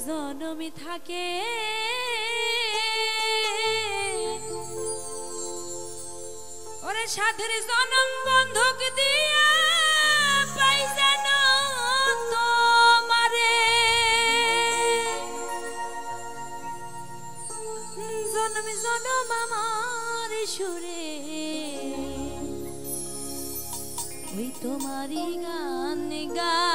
জনমে থাকে ওরে সাধের জনম বন্ধক দিয়া পাই যেন তোমারে জনমে জনম আমার সুরে ওই তোমারই গান গাই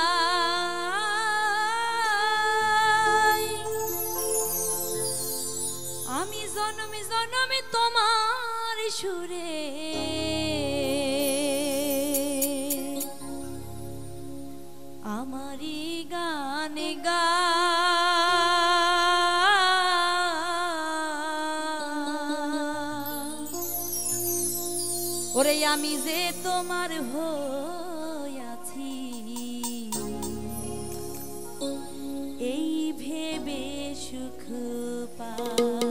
আমি জনমে জনমে তোমার সুরে আমারই গান গাই ওরে আমি যে তোমার হইয়াছি এই ভেবে সুখ পাই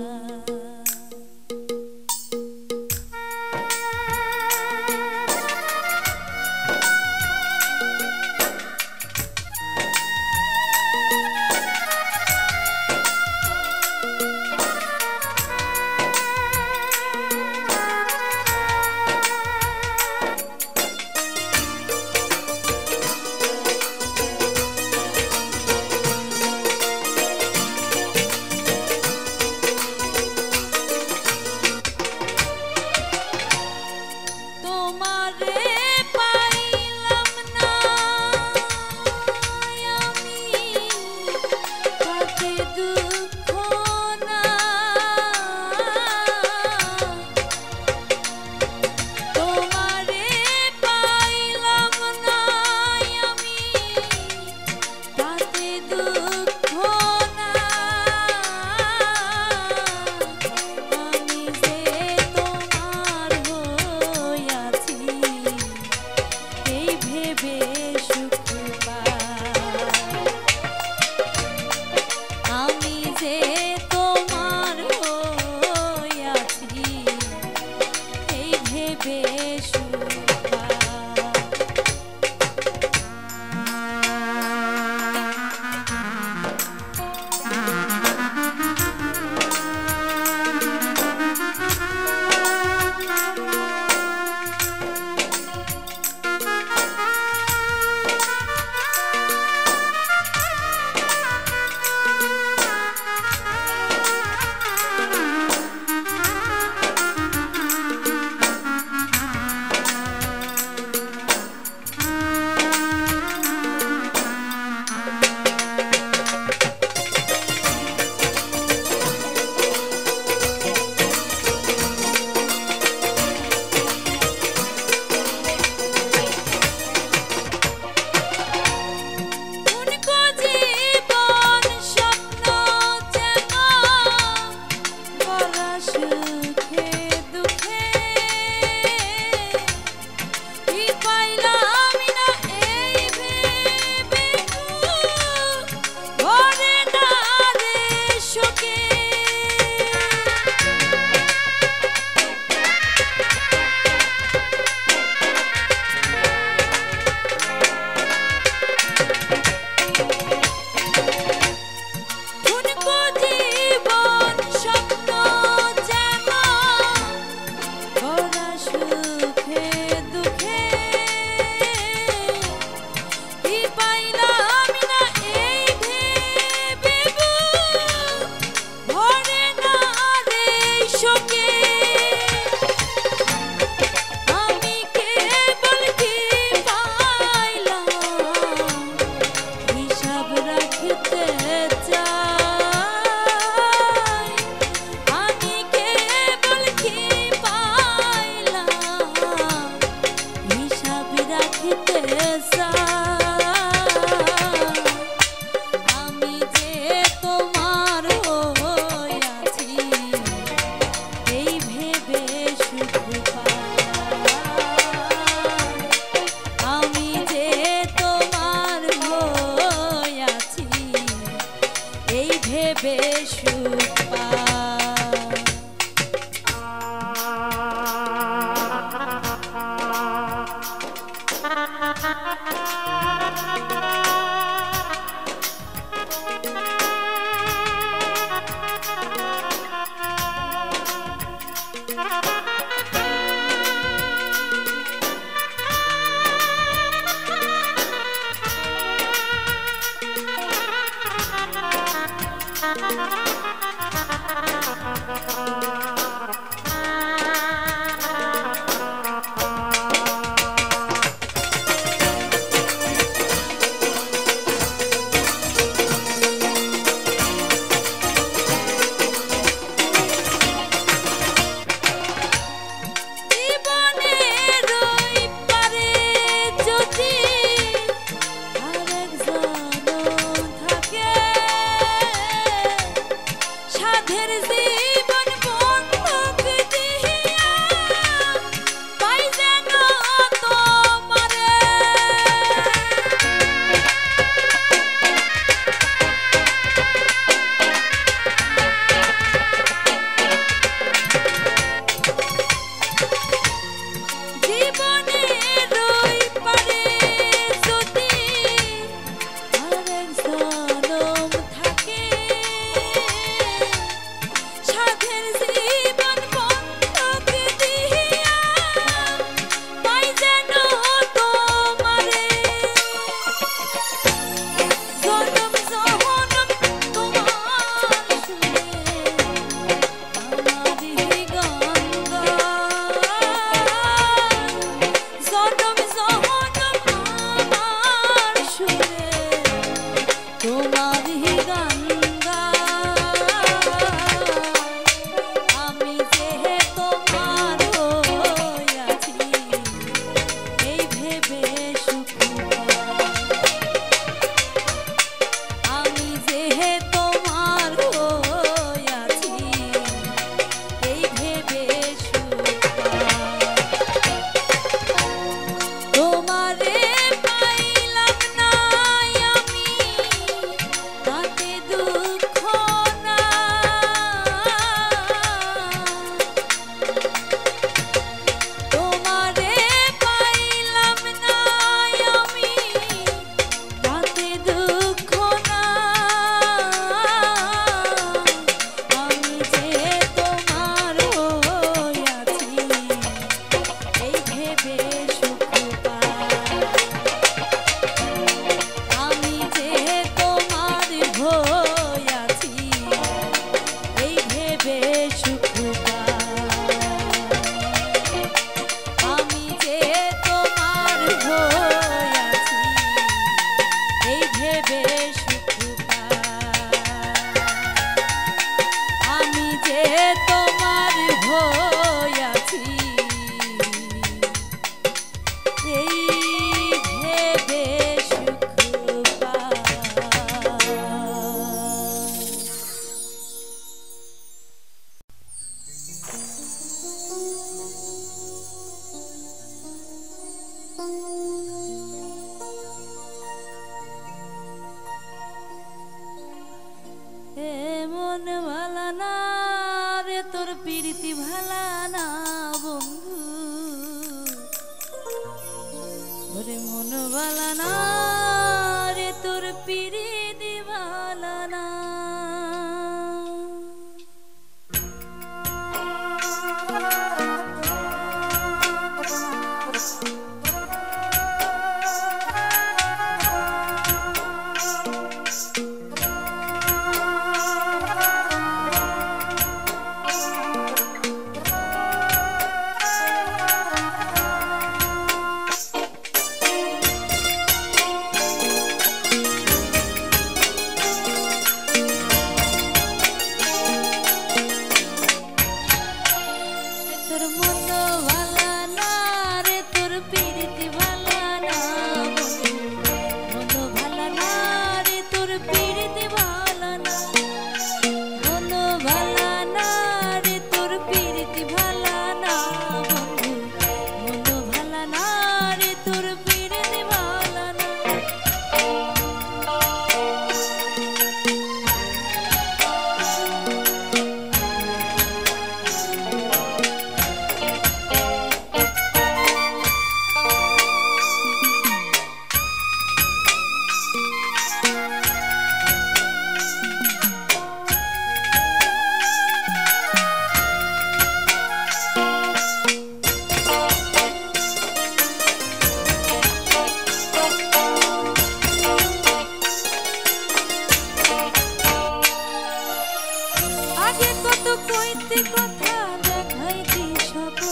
আগে কত কইতে কথা দেখাইতি স্বপ্ন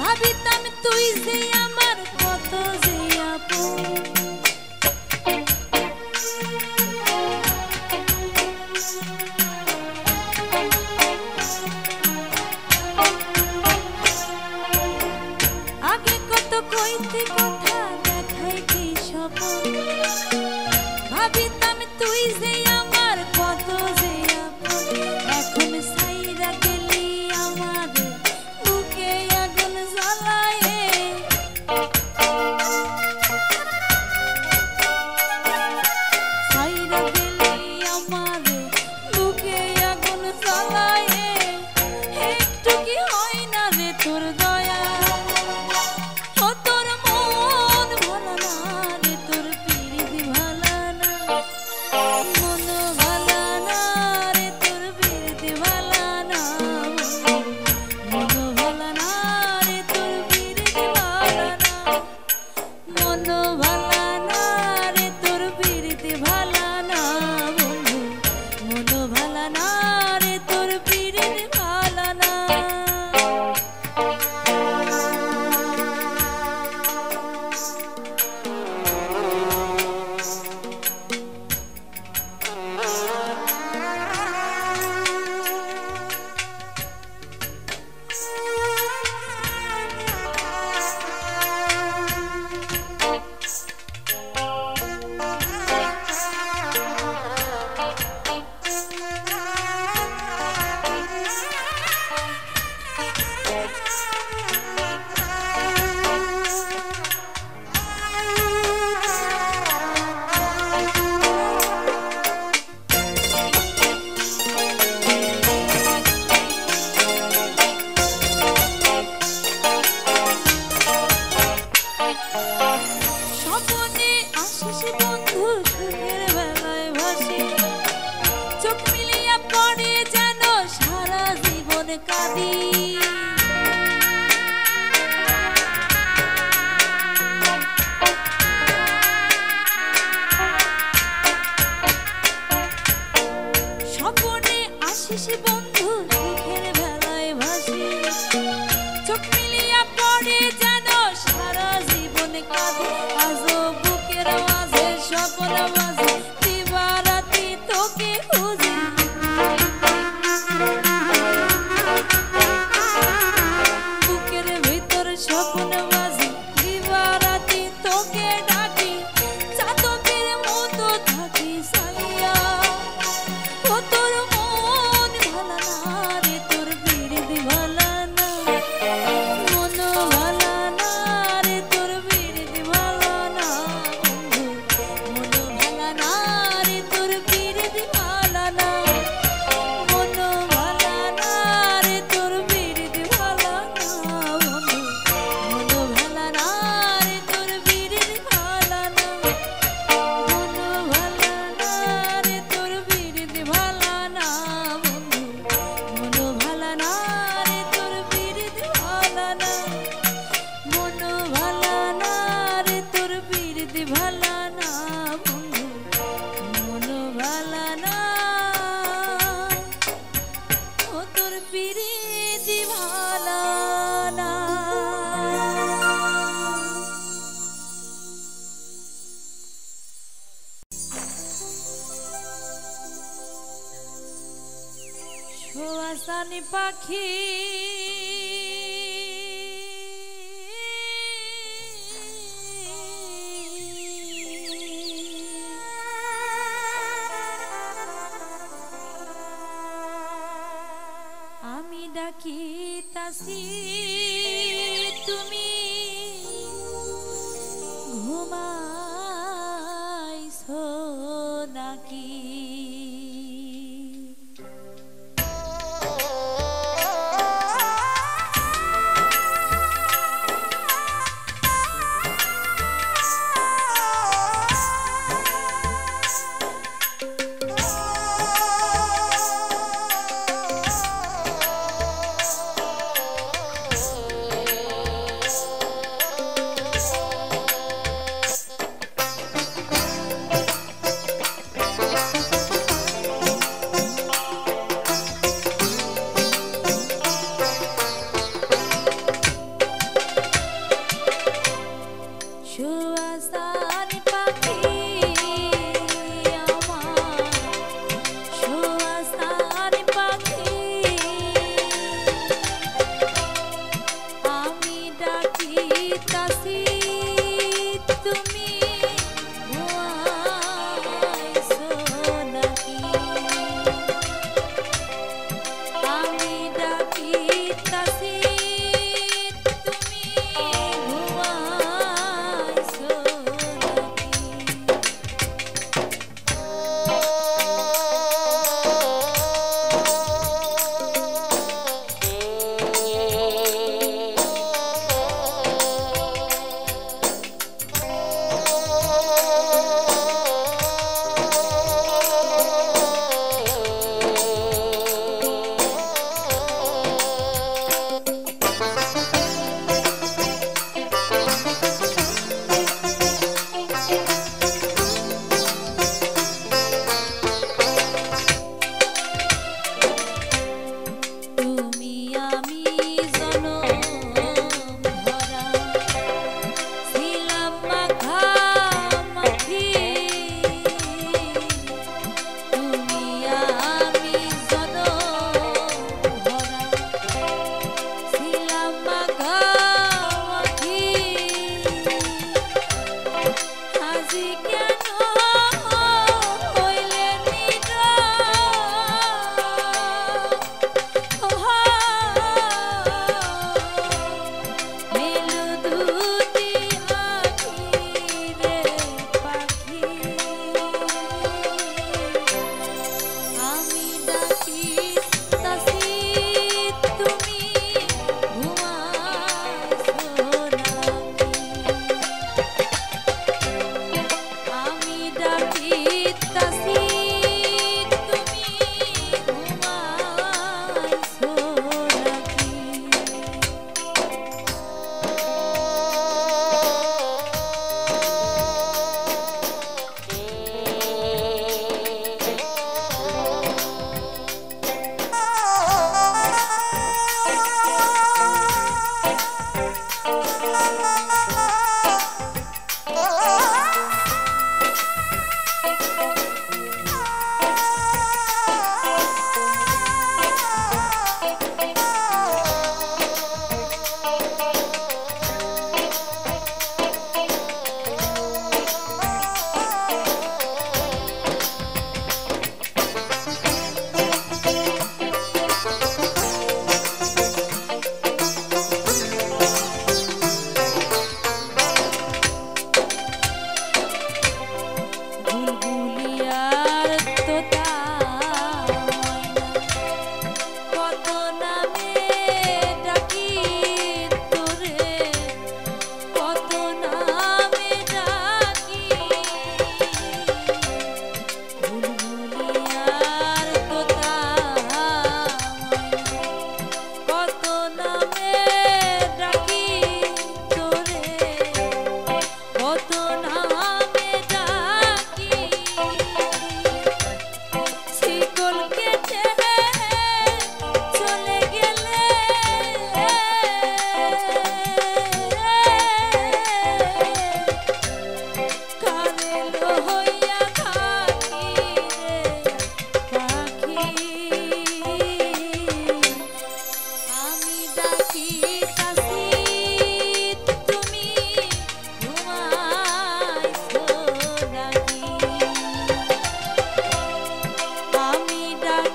ভাবিতাম তুই যে আমার কত যে আপন আগে কত কইতে কথা দেখাইতি স্বপ্ন ভাবিতাম তুই যে আমার কত যে আপন এখন সাইরা গেলি আমার বুকে আগুন জ্বালায়ে সাইরা গেলি আমার বুকে আগুন জ্বালায়ে একটু কি হয় না রে তোর দয়া ও তোর মন ভালো না রে তোর পিরিতি ভালো না মন ভালো না রে তোর পিরিতি ভালো না মন ভালো না রে তোর পিরিতি ভালো না মন ভালো না রে তোর পিরিতি ভালো না বন্ধু মন ভালো না রে তোর পিরিতি ভালো না স্বপ্নে আসিস বন্ধু সুখের বেলায় ভাসি চোখ মিলিয়া পড়ে যেন সারা জীবন কাঁদি স্বপ্নে আসিস বন্ধু সুখের বেলায় ভাসি চোখ মিলিয়া পড়ে যেন সারা জীবন কাঁদি আজও বুকের মাঝে স্বপ্ন বাজে দিবারাতি তোকে খুঁজি বুকের ভিতর স্বপ্ন বাজে দিবারাতি তোকে ডাকি চাতকের মতো থাকি সাইয়া ও তোর মন ভালো না রে তোর পিরিতি ভালো না মন ভালো না রে তোর পিরিতি ভালো না বন্ধু মন ভালো না রে তোর পিরিতি ভালো না মন ভালো না রে তোর পিরিতি ভালো না বন্ধু মন ভালো না রে তোর পিরিতি ভালো না মন ভালো না রে তোর পিরিতি ভালো না বন্ধু মন ভালো না রে তোর পিরিতি ভালো না মন ভালো না রে তোর পিরিতি ভালো না বন্ধু মন ভালো না ও তোর পিরিতি ভালো না শোয়াশানি পাখি আমি ডাকিতাছি তুমি ঘুমাইছো নাকি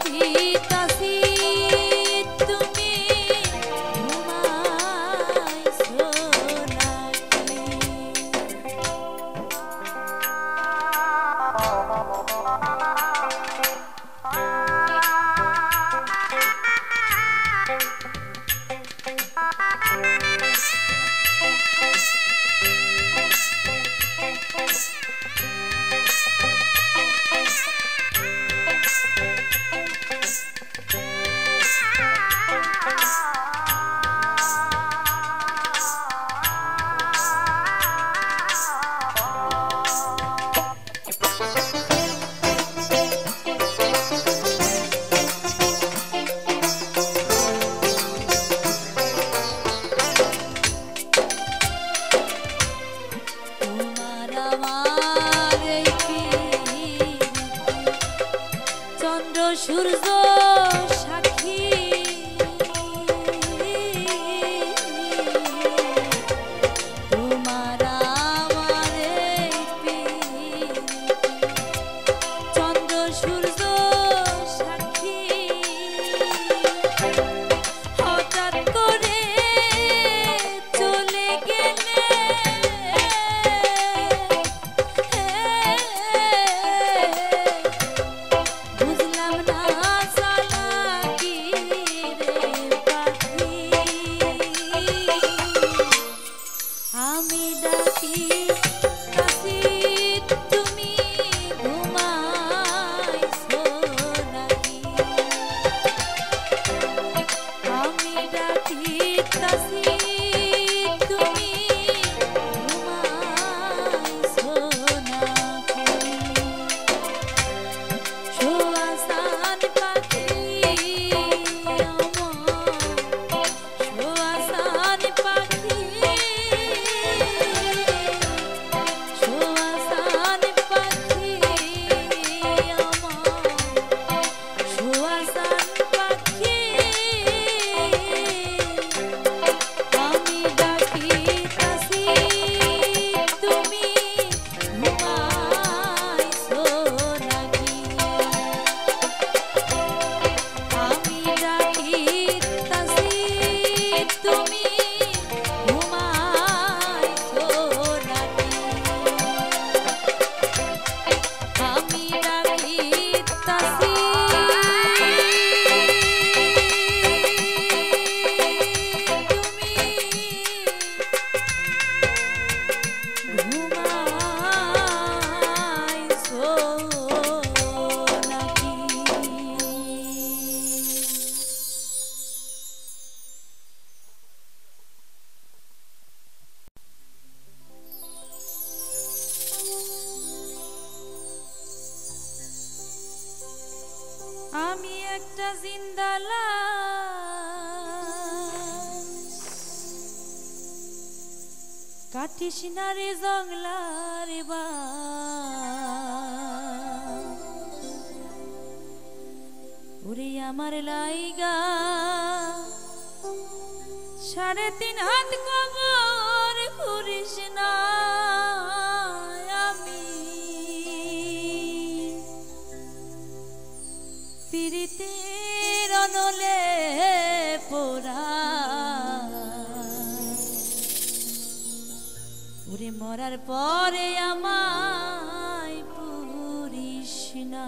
ডাকিতাছি তুমি ঘুমাইছো নাকি? সূর্য সাক্ষী তোমার আমার চন্দ্র সূর্য সাক্ষী হঠাৎ করে চলে গেলে বুঝলাম না চালাকি রে পাখি আমি ডাকি কাছি তুমি ঘুমাইছো নাকি? আমি ডাকি কাছি তুমি ঘুমাইছো নাকি? শোয়াসান পাখি আমার শোয়াসান পাখি শোয়াসান পাখি আমার শোয়াসান পাখি আমি ডাকিতাছি তুমি ঘুমাইছো নাকি? আমি ডাকিতাছি তুমি ঘুমাইছো নাকি? আমি ডাকিতাছি তুমি ঘুমাইছো নাকি? আমি একটা জিন্দা লাশ, কাটিস না রে জংলার ওরে আমার লাইগা 3.5 হাত কবর করিস না। আমি পীড়িতের অনলে পোড়া ওরে মরার পরে আমায় পুরিস না।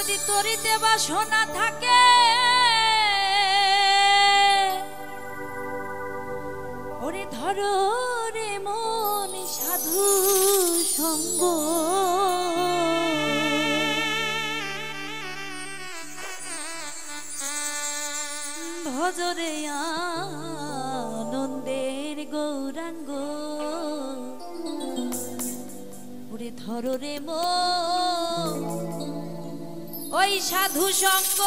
যদি তরিতে বাসনা থাকে ওরে ধরো রে মন সাধু সঙ্গ ভজরে আনন্দের গৌরাঙ্গ ওরে ধরো রে মন ওই সাধু সঙ্গ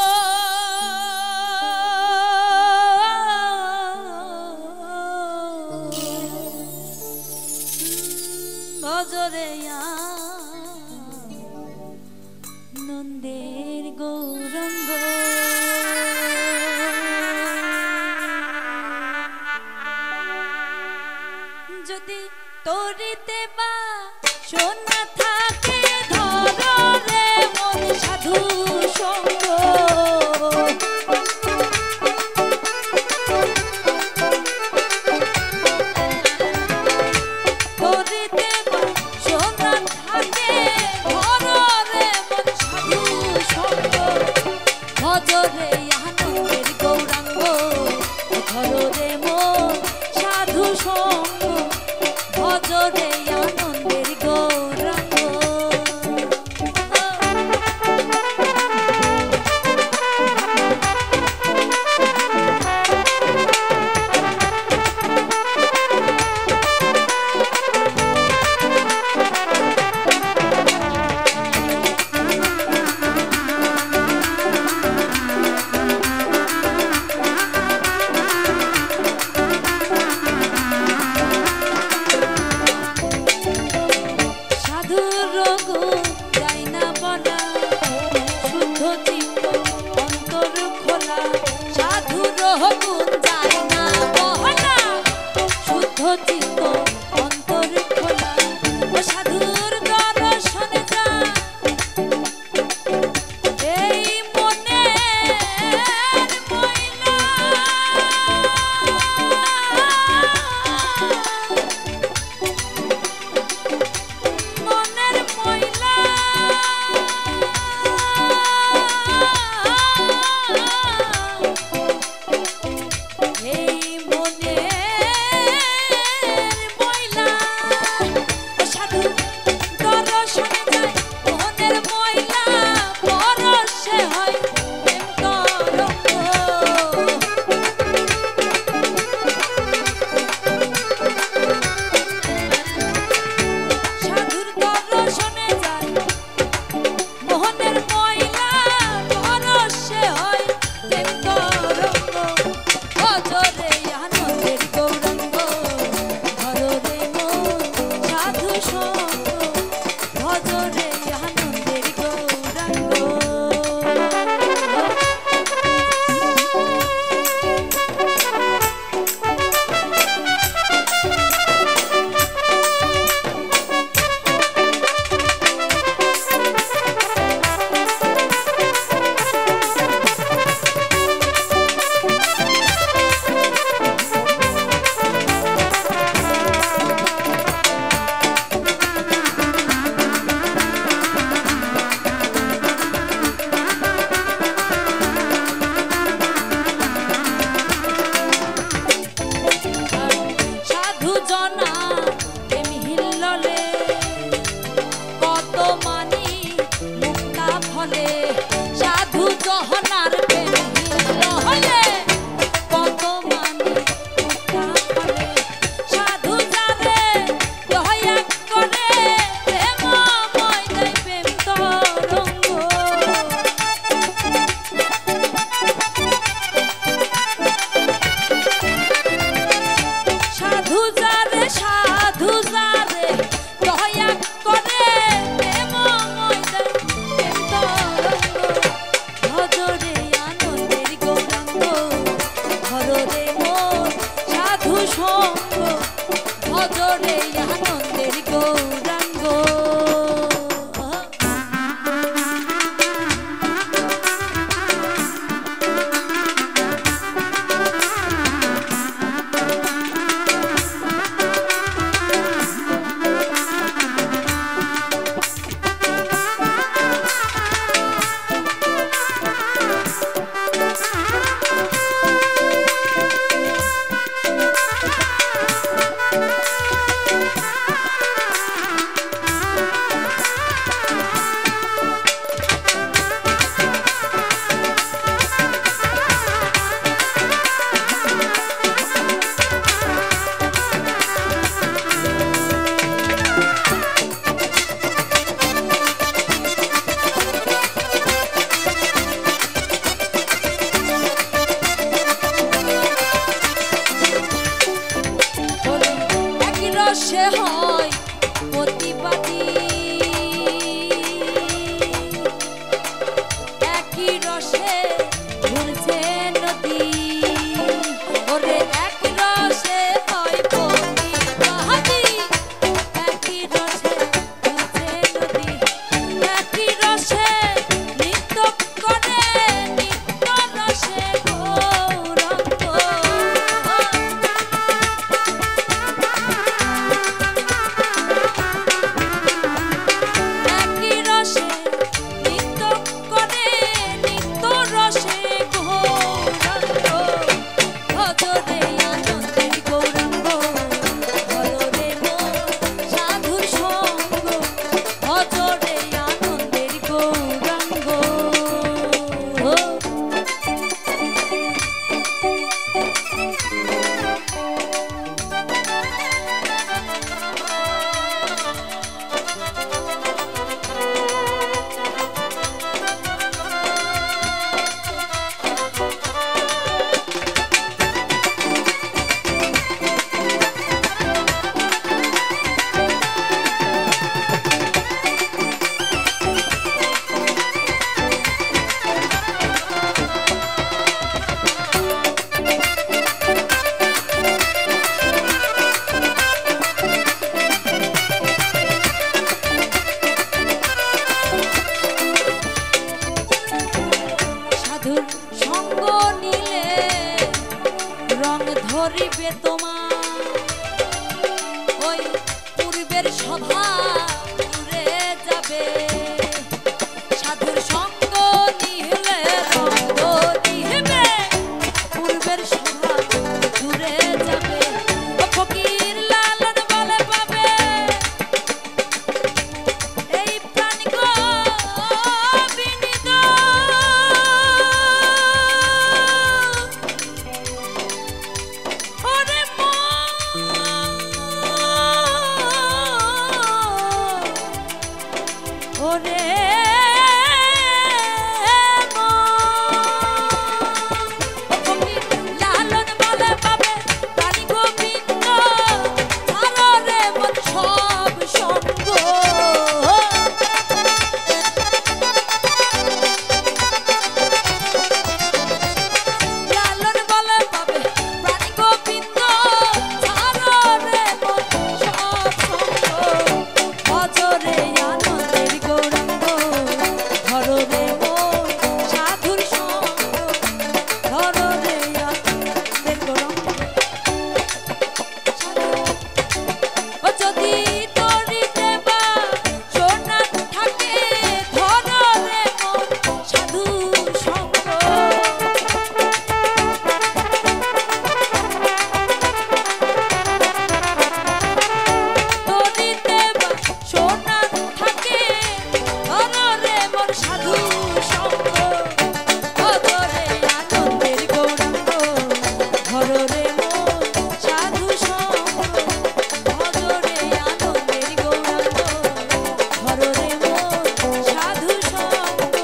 ভজরে আনন্দের গৌরাঙ্গ যদি তরিতে বা সোনা থাকে ধরো রে মন সাধু সঙ্গ তরিতে বা সোনা থাকে ধরো রে মন সাধু সঙ্গ ভজরে আনন্দের গৌরাঙ্গ ধরো রে মন সাধু সঙ্গ ভজরে আনন্দের গৌরাঙ্গ চিত্ত অন্তর খোলা ও সাধুর দর্শনে যা এই মনে ময়লা মনের ময়লা ওরে লালন বলে পাবে প্রাণী গোবিন্দ ছাড়ো রে মন সব সঙ্গ লালন বলে পাবে প্রাণী গোবিন্দ ছাড়ো রে মন সব সঙ্গ অজরে আনন্দের গৌরাঙ্গ ধরো রে মন সাধুর সঙ্গ ধরো রে আনন্দের গৌরাঙ্গ ও যদি তরিতে বা সোনা থাকে ধরো রে মন সাধু সঙ্গ তরিতে বা সোনা থাকে ধরো রে মন সাধু সঙ্গ অজরে আনন্দের গৌরাঙ্গ ধরো রে মন সাধু সঙ্গ অজরে আনন্দের গৌরাঙ্গ ধরো রে মন সাধু সঙ্গ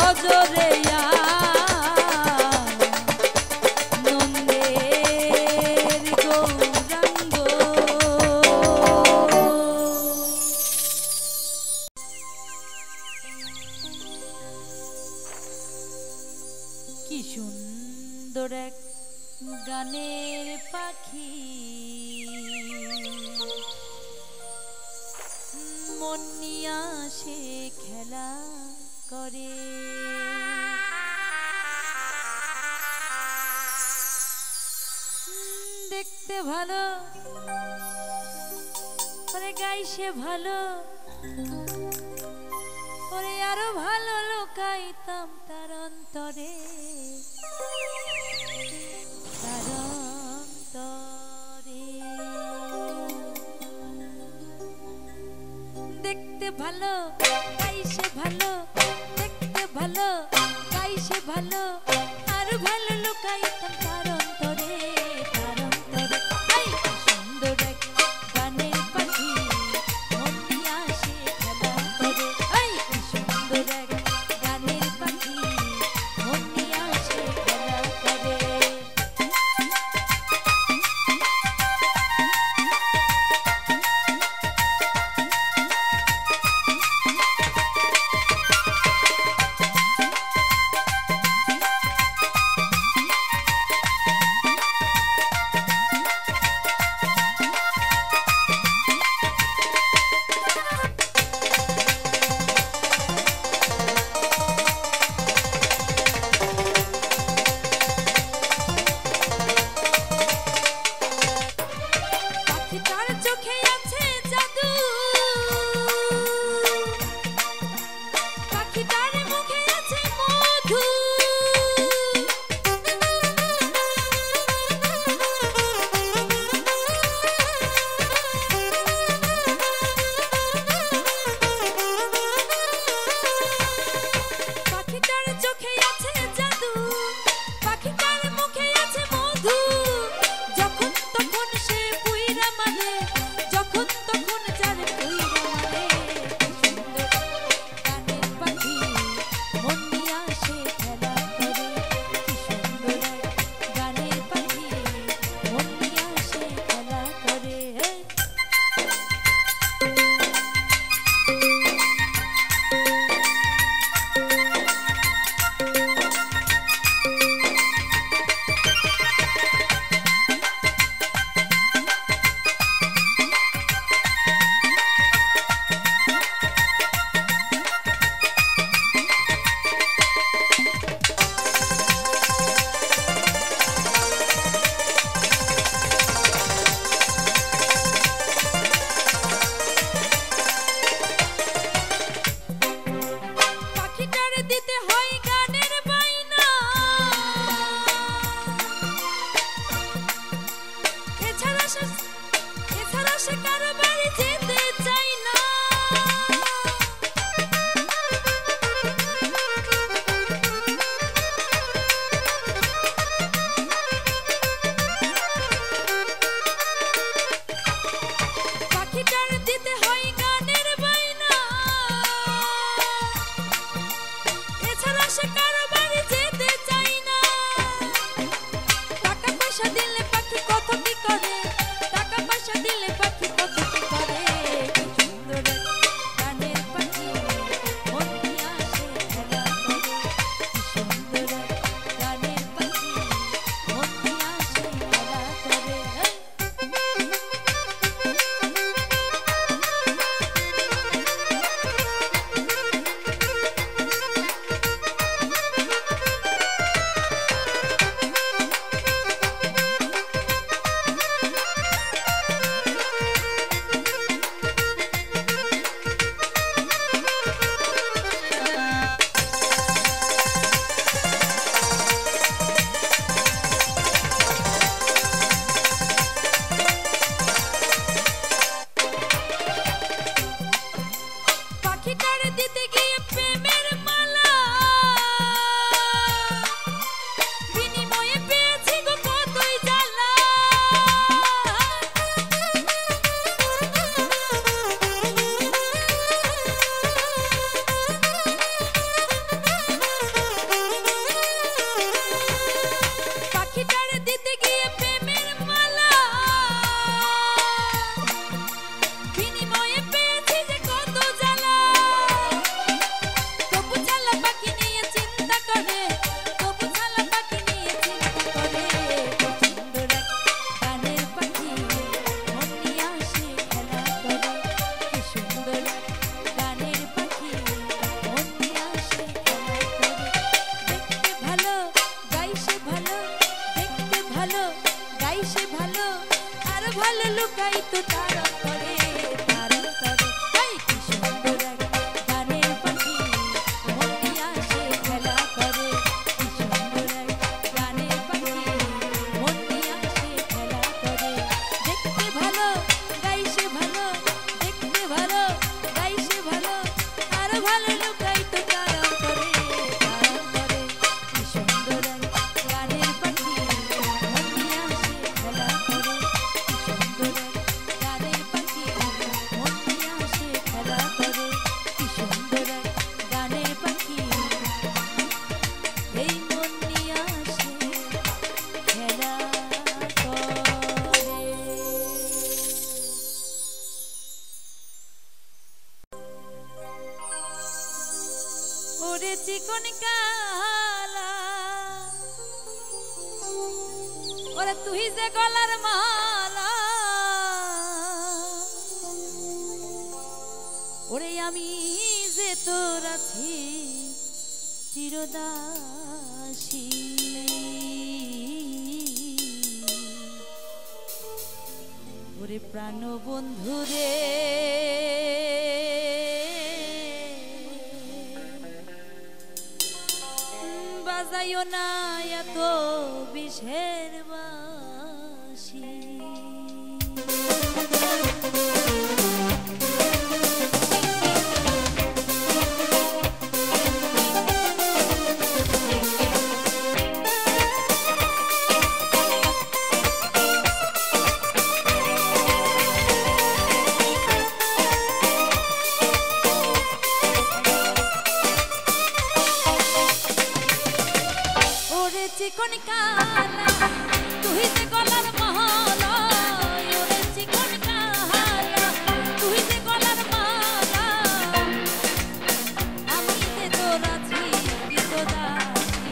অজরে আনন্দের গৌরাঙ্গ কি সুন্দর এক গানের পাখি মন নিয়া সে খেলা করে দেখতে ভালো ওরে গাইছে ভালো ওরে আরো ভালো লুকাইতাম তার অন্তরে তার অন্তরে দেখতে ভালো গাইছে ভালো দেখতে ভালো গাইছে ভালো আরো ভালো লুকাইতাম তার অন্তরে তার অন্তরে এই কি সুন্দর এক গানের পাখি মন নিয়া সে খেলা করে এই কি সুন্দর এক গানের পাখি মন নিয়া সে খেলা করে चिकन काला ओरे तू ही से गलार माला ओरे आमी जे तोर आছি চিরদাসী ওরে প্রাণ বন্ধু রে বাজাইও না এত বিষের বাঁশি चिकन काला तू ही से गलार माला ओरे चिकन काला तू ही से गलार माला आमी जे तोर आছি চিরদাসী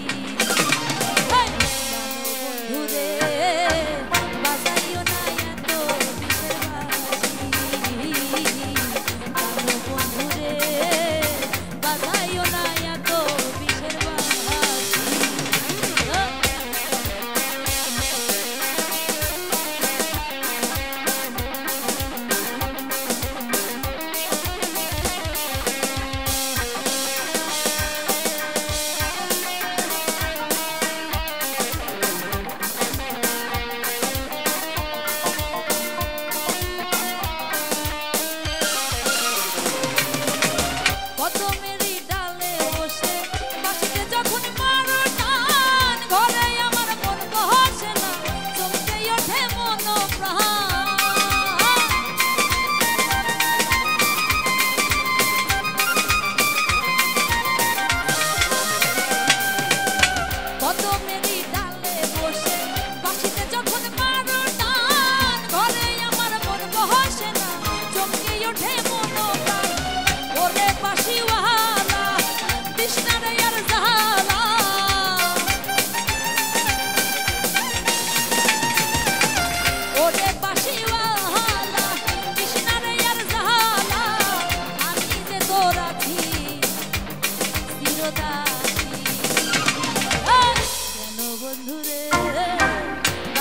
বন্ধু রে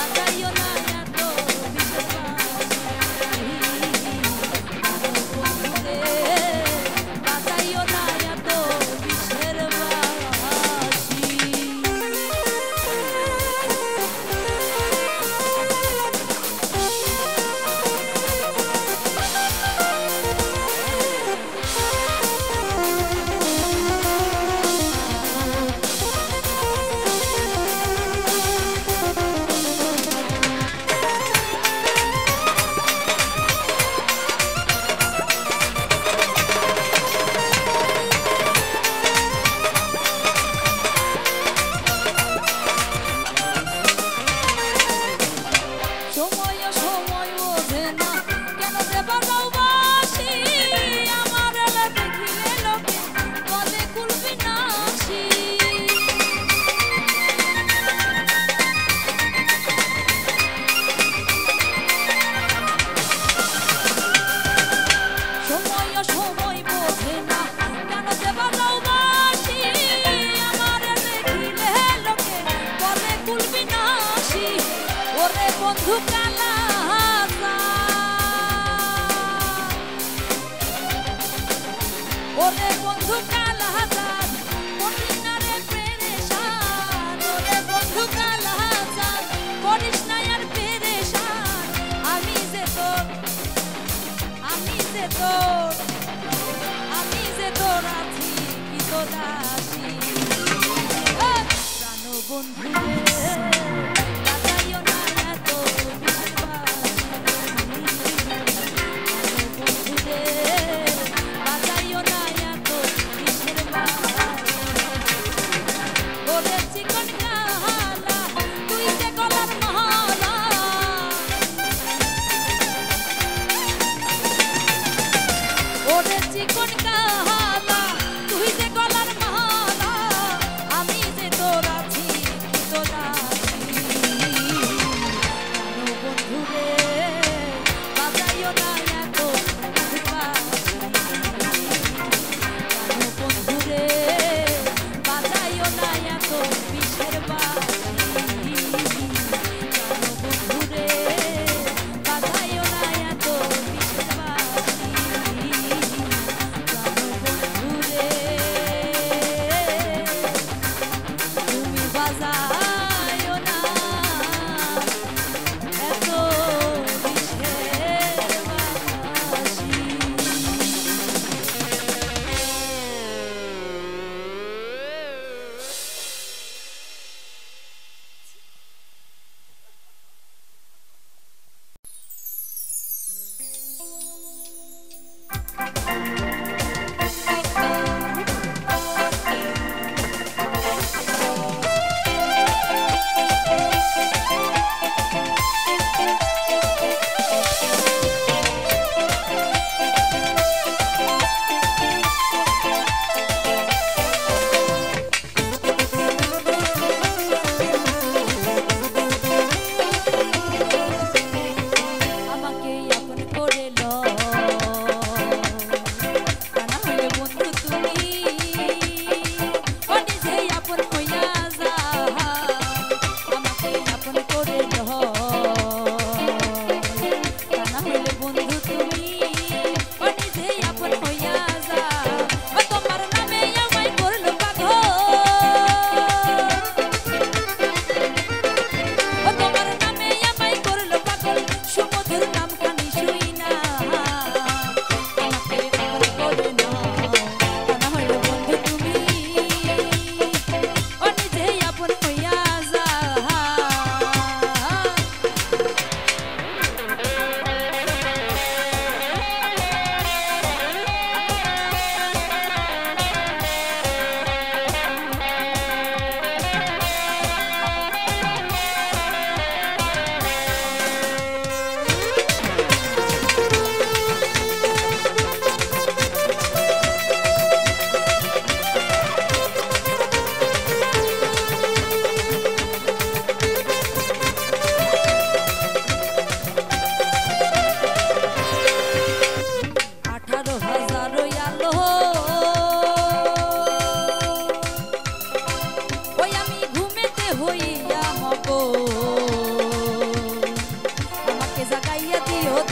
বাজাইও না এত বিষের বাঁশি বন্ধু রে বাজাইও না এত বিষের বন্ধু কালা ওরে বন্ধু কালাহাজান করিস না রে পেরেশান ওরে বন্ধু কালাহাজান করিস না আর পেরেশান আমি যে তোর আছি কি তোর আছি প্রাণ বন্ধু রে বাজাইও না এত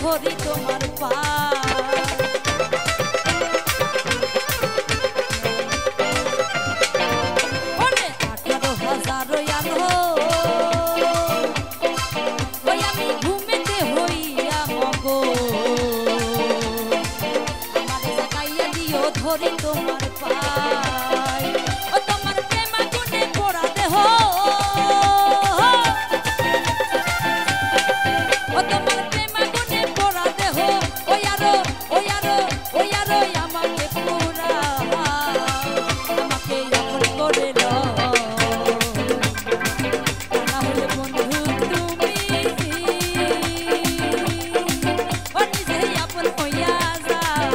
ধরি তোমার পা ওরে 18,000 আলো ওই আমি ঘুমেতে হইয়া মগো আমার জাগাইয়া দিও ধরি তোমার পাই ও তোমার প্রেম আগুনে পোড়া দেহ ও তোমার প্রেম আগুনে পোড়া দেহ ওই আরো আমাকে পুরা আমাকে আপন করে লও না হলে বন্ধু তুমি ও নিজেই আপন হইয়া যাও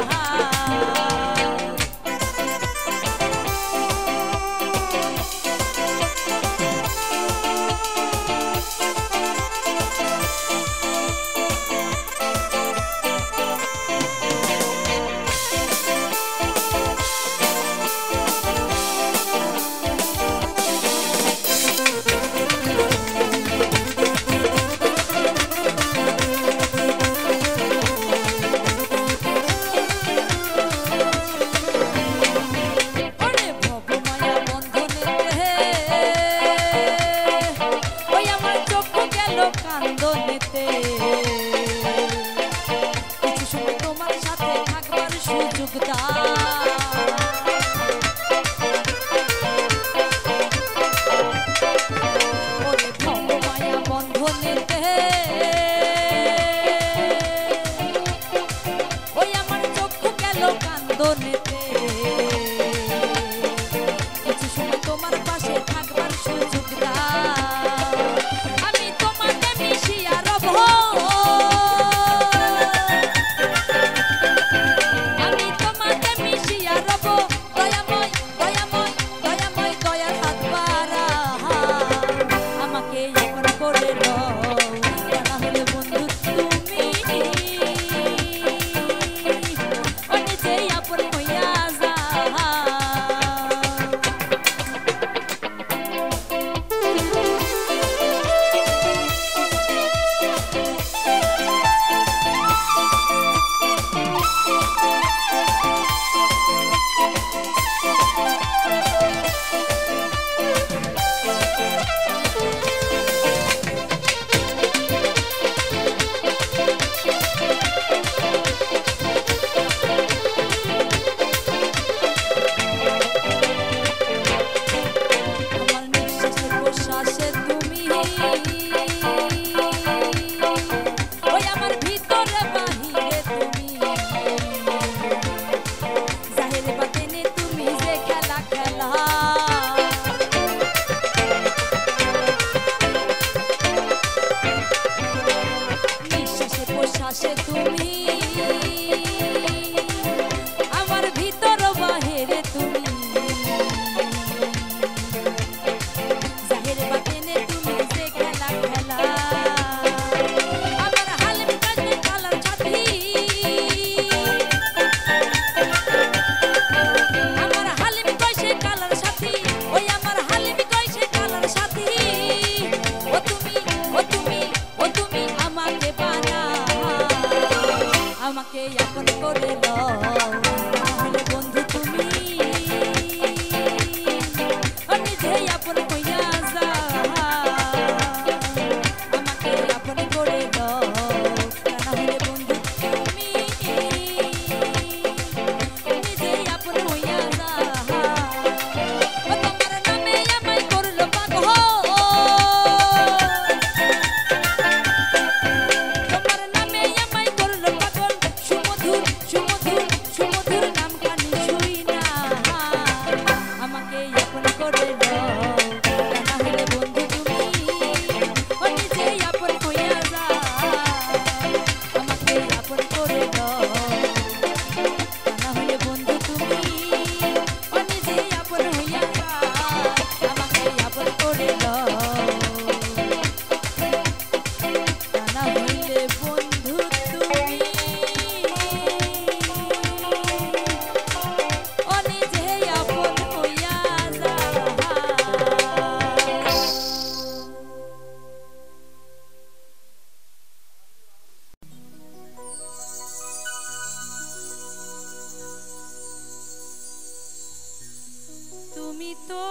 তো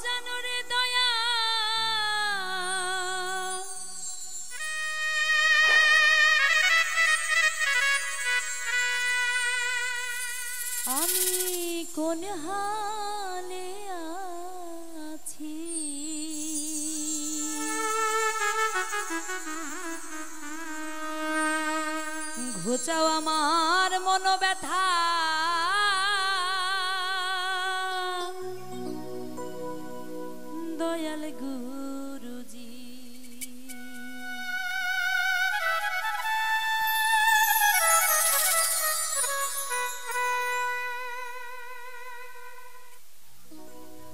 জানো রে দয়া আমি কোন হালে আছি ঘোচাও আমার মনোব্যথা দয়াল গুরুজি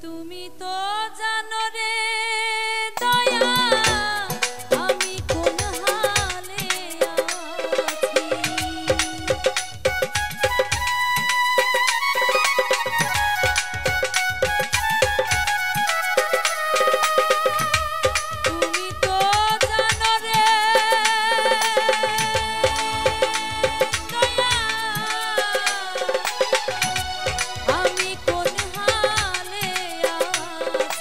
তুমি তো জানো রে দয়া আমি কোন হালে আছি তুমি তো জানো রে দয়া আমি কোন হালে আছি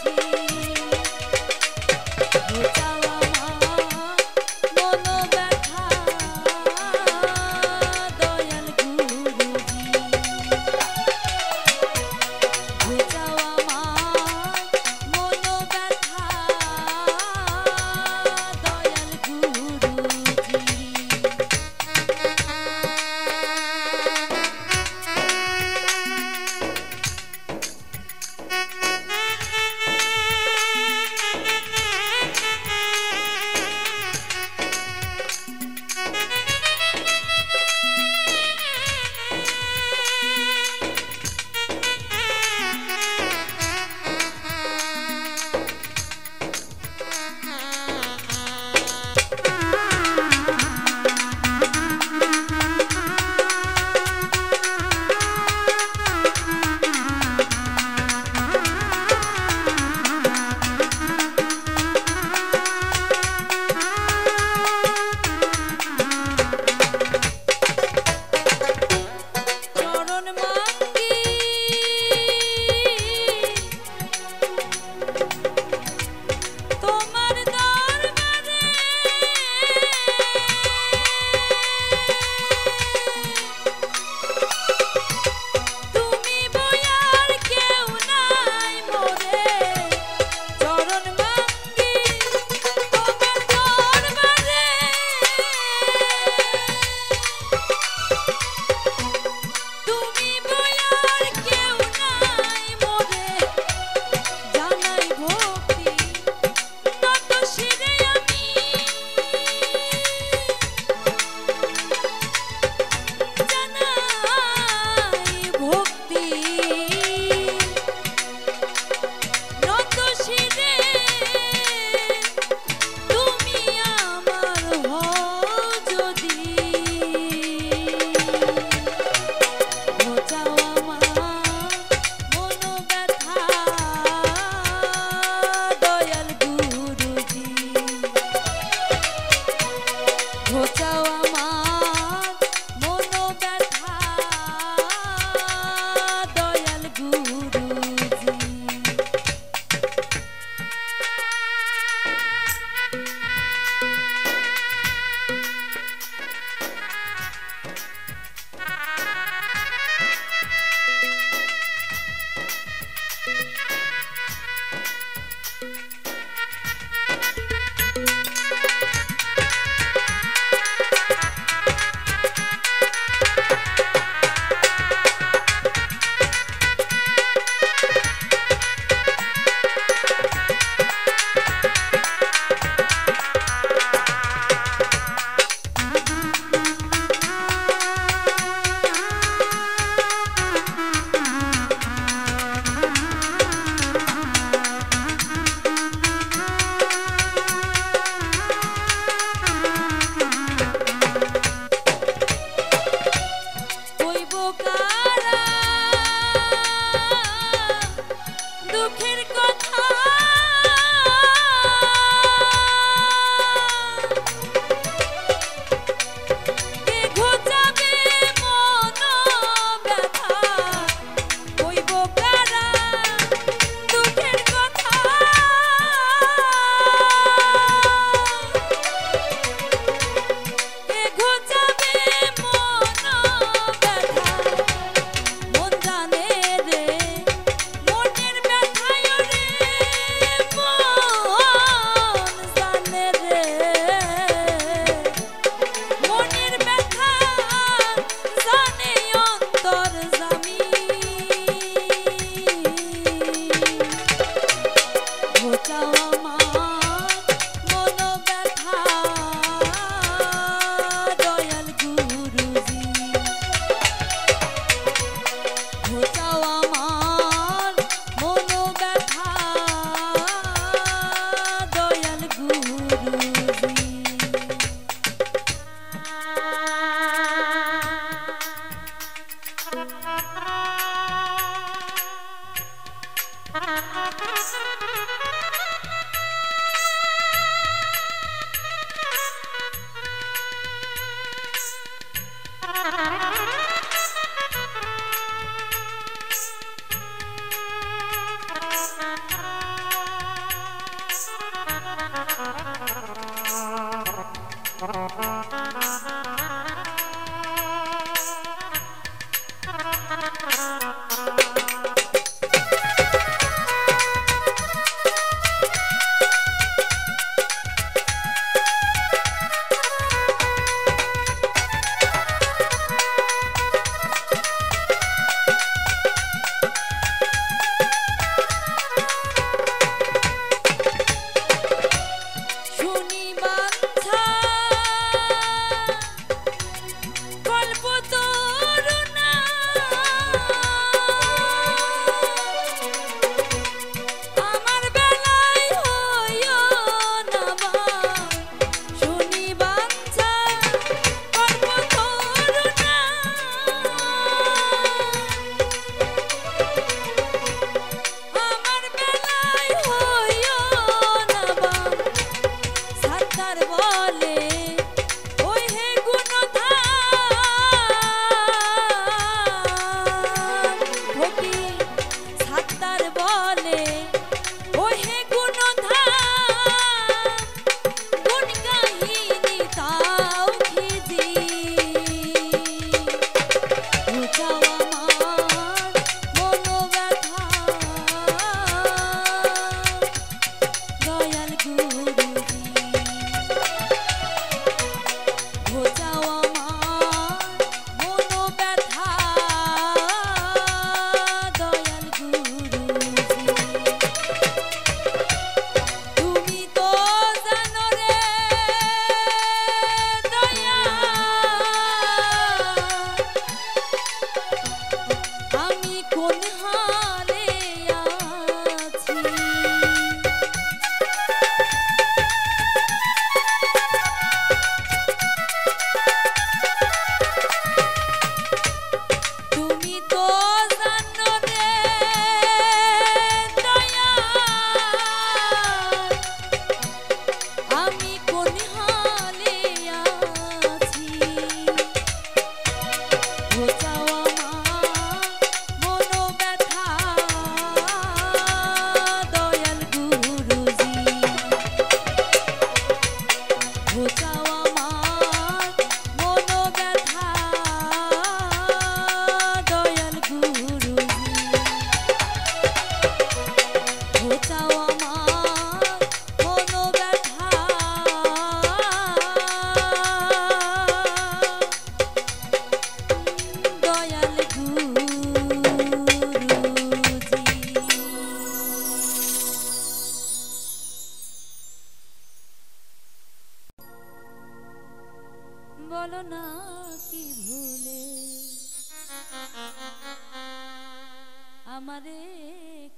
আমারে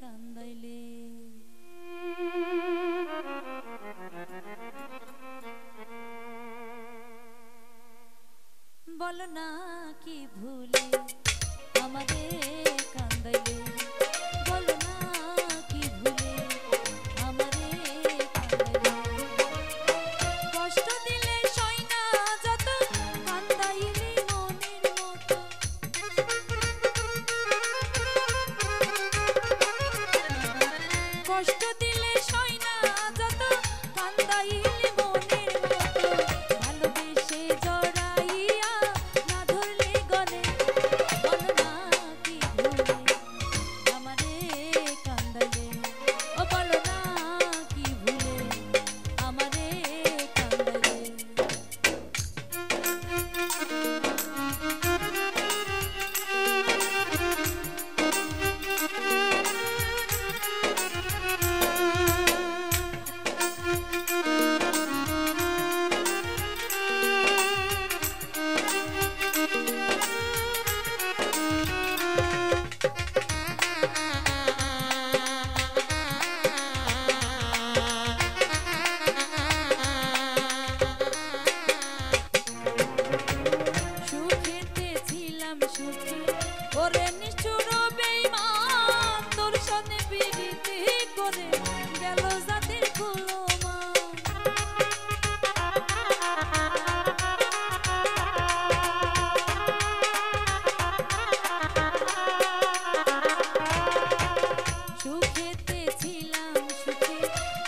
কান্দাইলে। বলো না কি ভুলে আমারে কান্দাইলে, বলো না কি ভুলে আমারে কান্দাইলে। কষ্ট দিলে সই না যত কান্দাইলি মনের মতো, কষ্ট দিলে সই না যত কান্দাইলি মনের মতো। ভালোবেসে জড়াইয়া না ধরলে গলে, বলো না কি ভুলে আমারে কান্দাইলে, ও বলো না কি ভুলে আমারে কান্দাইলে। সুখেতে ছিলাম সুখে, ওরে নিষ্ঠুর বেঈমান, তোর সাথে প্রীতি করে গেল জাতির কুলমান। সুখেতে ছিলাম সুখে,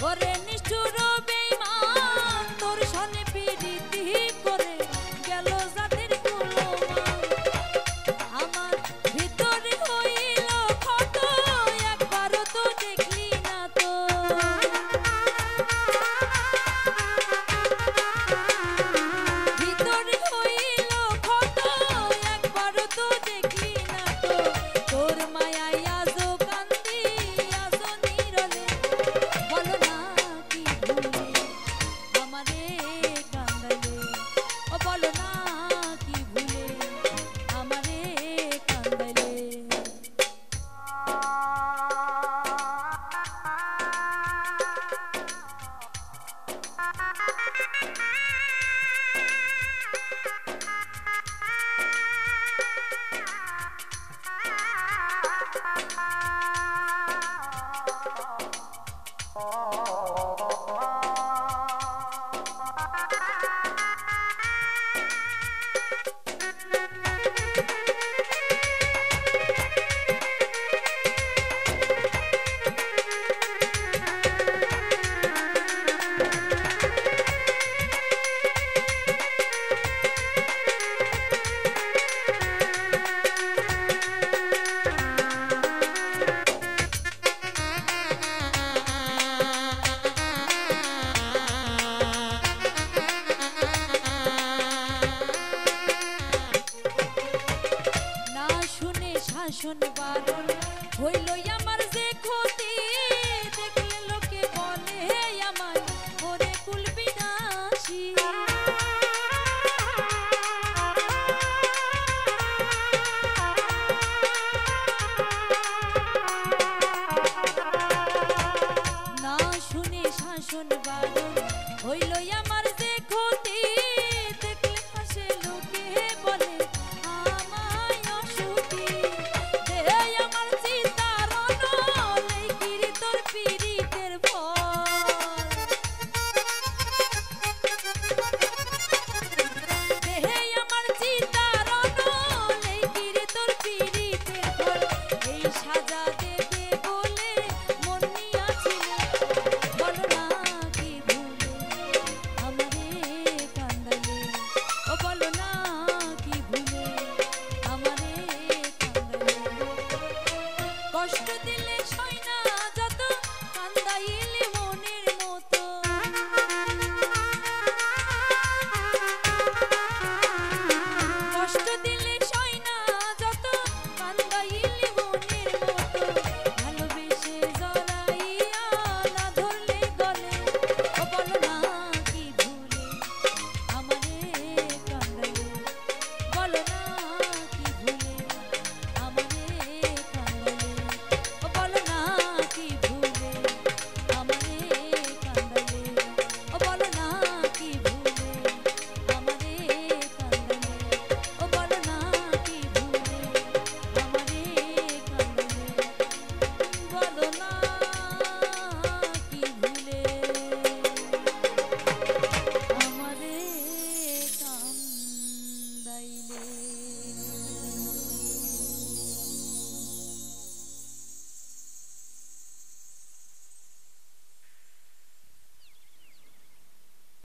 ওরে নিষ্ঠুর বেঈমান, তোর সাথে প্রীতি করে গেল জাতির কুলমান। আমার ভিতরে হইল ক্ষত, একবারও তো দেখলি না তো, ভিতরে হইল ক্ষত, একবারও তো দেখলি না তো। তোর মায়ায় আজো কান্দি আজো নীরলে, বলো না কি ভুলে আমারে কান্দাইলে, ও বলো না কি ভুলে আমারে কান্দাইলে। না শুনে শাসন বারণ হইল আমার যে ক্ষতি, দেখলে লোকে বলে আমায় ওরে কুল বিনাশী। না শুনে শাসন বারণ হইল আমার যে ক্ষতি, দেখলে হাসে লোকে বলে আমায় অসুখী। দেহে আমার চিতারণ লেখিরি তোর পীড়িতের ফল, দেহে আমার চিতারণ লেখিরি তোর পীড়িতের ফল। এই সাজা দেবে বলে মন নিয়াছিলে, বলো না কি ভুলে আমারে কান্দাইলে, ও বলো না কি ভুলে আমারে কান্দাইলে। কষ্ট দিলে সই